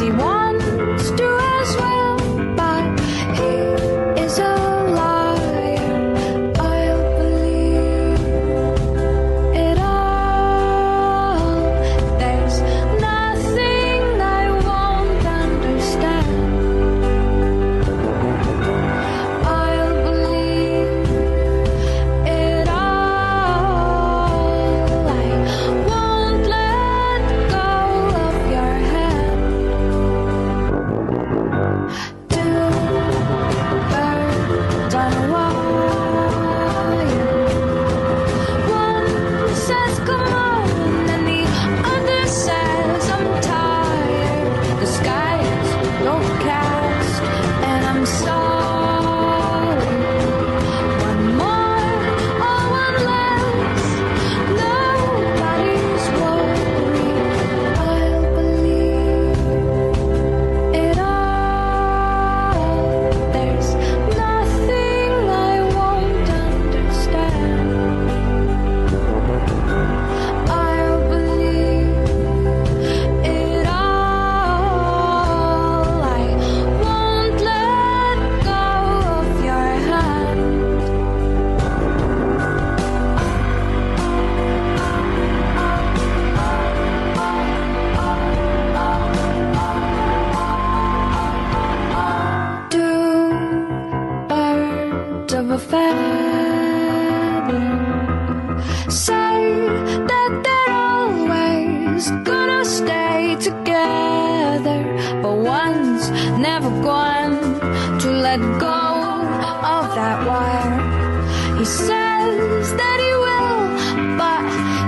he wants to as well, but he is a liar. I'll believe it all. There's nothing I won't understand. I'll believe it all. I won't let go of your hand. Two birds on a wire. One says come on, and the other says I'm tired. The sky's overcast, and I'm sorry. One more or one less, nobody's worried. I'll believe it all. There's nothing I won't understand. I'll believe it all. I won't let go of your hand. Two birds of a feather say that they're always gonna stay together, but one's never going to let go of that wire. He says that he will, but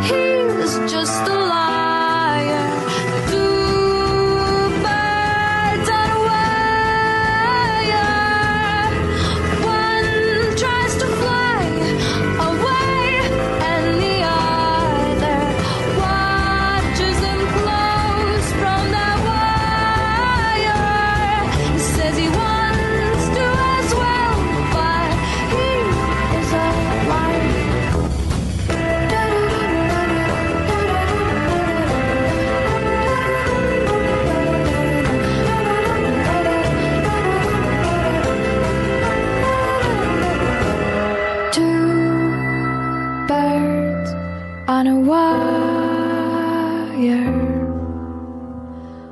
he's just a liar. Two birds on a wire. One tries to fly away, and the other watches him close from that wire. He says he wants to as well, but he is a liar. Two birds on a wire.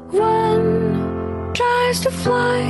One tries to fly